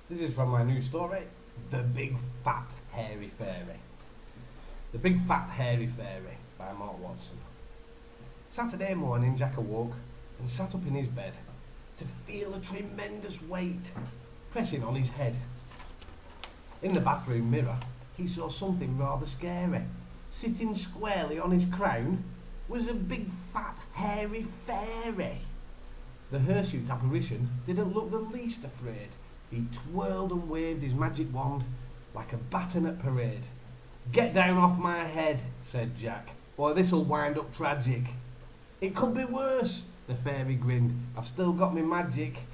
This is from my new story, The Big Fat Hairy Fairy. The Big Fat Hairy Fairy by Mark Watson. Saturday morning, Jack awoke and sat up in his bed to feel a tremendous weight pressing on his head. In the bathroom mirror, he saw something rather scary. Sitting squarely on his crown was a big fat hairy fairy. The hirsute apparition didn't look the least afraid. He twirled and waved his magic wand like a baton at parade. "Get down off my head," said Jack, "or this'll wind up tragic." "It could be worse," the fairy grinned. "I've still got me magic."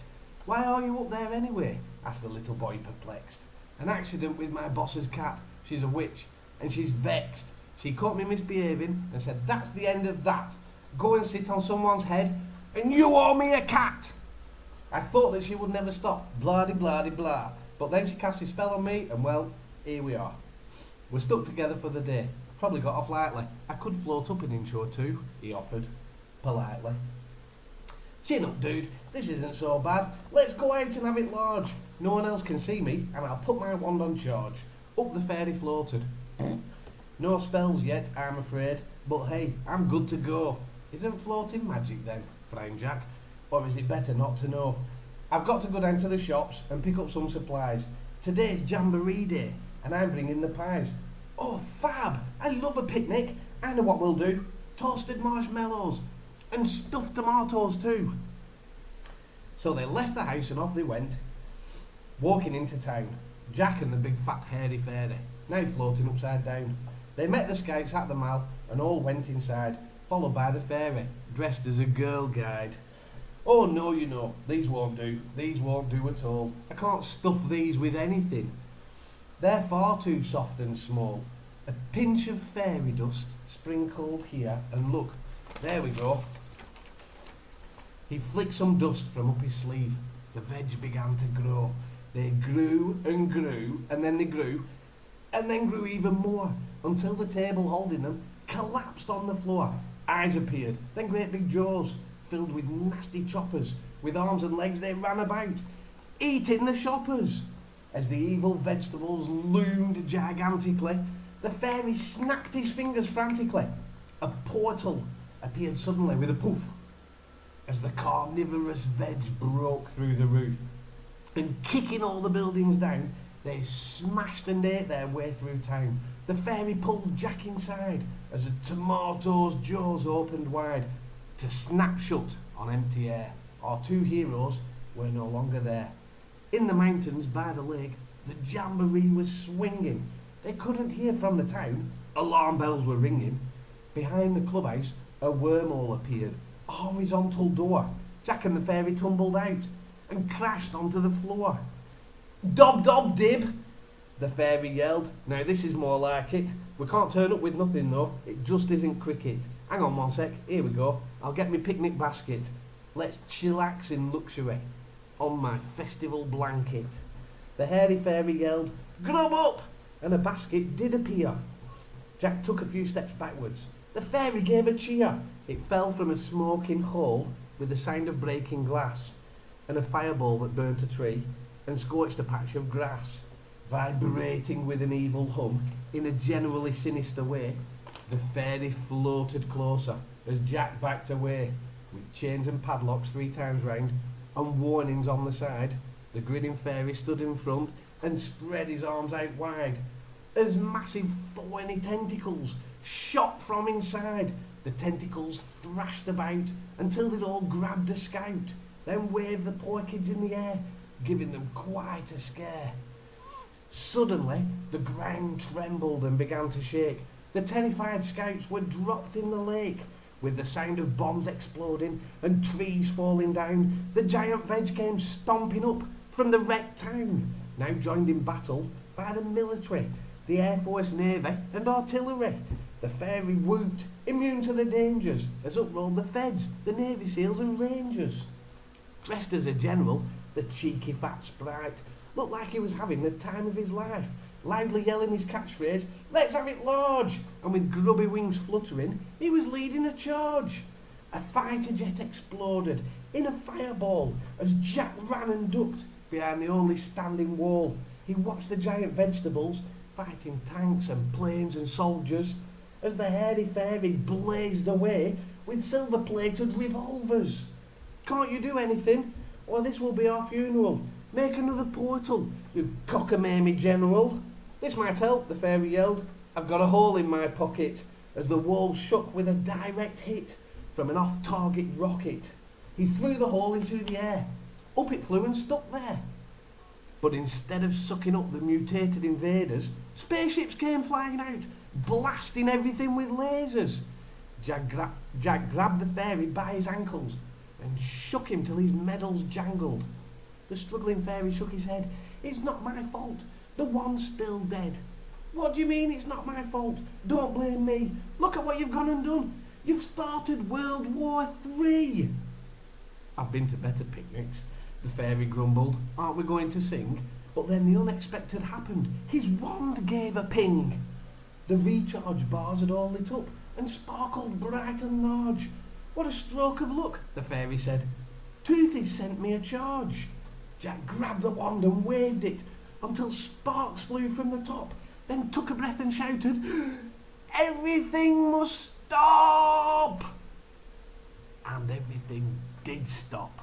"Why are you up there anyway?" asked the little boy, perplexed. "An accident with my boss's cat. She's a witch, and she's vexed. She caught me misbehaving and said, 'That's the end of that. Go and sit on someone's head, and you owe me a cat.' I thought that she would never stop, blah-de-blah-de-blah. But then she cast a spell on me, and well, here we are. We're stuck together for the day. Probably got off lightly. I could float up an inch or two," he offered, politely. "Chin up, dude. This isn't so bad. Let's go out and have it large. No one else can see me, and I'll put my wand on charge." Up the fairy floated. "No spells yet, I'm afraid, but hey, I'm good to go." "Isn't floating magic then?" frowned Jack. "Or is it better not to know? I've got to go down to the shops and pick up some supplies. Today's Jamboree Day, and I'm bringing the pies." "Oh, fab! I love a picnic. I know what we'll do. Toasted marshmallows and stuffed tomatoes too." So they left the house and off they went, walking into town. Jack and the big fat hairy fairy, now floating upside down. They met the scouts at the mall and all went inside, followed by the fairy, dressed as a girl guide. "Oh no, you know, these won't do. These won't do at all. I can't stuff these with anything. They're far too soft and small. A pinch of fairy dust sprinkled here, and look, there we go." He flicked some dust from up his sleeve. The veg began to grow. They grew and grew, and then they grew, and then grew even more, until the table holding them collapsed on the floor. Eyes appeared, then great big jaws, filled with nasty choppers. With arms and legs they ran about, eating the shoppers. As the evil vegetables loomed gigantically, the fairy snapped his fingers frantically. A portal appeared suddenly with a poof, as the carnivorous veg broke through the roof. And kicking all the buildings down, they smashed and ate their way through town. The fairy pulled Jack inside as the tomato's jaws opened wide to snap shut on empty air. Our two heroes were no longer there. In the mountains by the lake, the jamboree was swinging. They couldn't hear from the town. Alarm bells were ringing. Behind the clubhouse, a wormhole appeared, a horizontal door. Jack and the fairy tumbled out and crashed onto the floor. "Dob dob dib," the fairy yelled. "Now this is more like it. We can't turn up with nothing though. It just isn't cricket. Hang on one sec. Here we go. I'll get me picnic basket. Let's chillax in luxury on my festival blanket." The hairy fairy yelled, "Grub up!" and a basket did appear. Jack took a few steps backwards. The fairy gave a cheer. It fell from a smoking hole with the sound of breaking glass, and a fireball that burnt a tree and scorched a patch of grass. Vibrating with an evil hum, in a generally sinister way, the fairy floated closer as Jack backed away, with chains and padlocks 3 times round and warnings on the side. The grinning fairy stood in front and spread his arms out wide, as massive thorny tentacles shot from inside. The tentacles thrashed about until they'd all grabbed a scout, then waved the poor kids in the air, giving them quite a scare. Suddenly, the ground trembled and began to shake. The terrified scouts were dropped in the lake. With the sound of bombs exploding and trees falling down, the giant veg came stomping up from the wrecked town, now joined in battle by the military, the Air Force, Navy and artillery. The fairy whooped, immune to the dangers, as up rolled the feds, the Navy SEALs and Rangers. Dressed as a general, the cheeky fat sprite looked like he was having the time of his life, loudly yelling his catchphrase, "Let's have it large!" And with grubby wings fluttering, he was leading a charge. A fighter jet exploded in a fireball as Jack ran and ducked. behind the only standing wall. He watched the giant vegetables fighting tanks and planes and soldiers as the hairy fairy blazed away with silver-plated revolvers. Can't you do anything? Or this will be our funeral. Make another portal, you cockamamie general. This might help, the fairy yelled. I've got a hole in my pocket, as the wall shook with a direct hit from an off-target rocket. He threw the hole into the air. Up it flew and stuck there. But instead of sucking up the mutated invaders, spaceships came flying out, blasting everything with lasers. Jack grabbed the fairy by his ankles and shook him till his medals jangled. The struggling fairy shook his head. It's not my fault. The one's still dead. What do you mean it's not my fault? Don't blame me. Look at what you've gone and done. You've started World War III. I've been to better picnics, the fairy grumbled. Aren't we going to sing? But then the unexpected happened. His wand gave a ping. The recharge bars had all lit up and sparkled bright and large. What a stroke of luck, the fairy said. Toothy sent me a charge. Jack grabbed the wand and waved it until sparks flew from the top, then took a breath and shouted, Everything must stop! And everything did stop.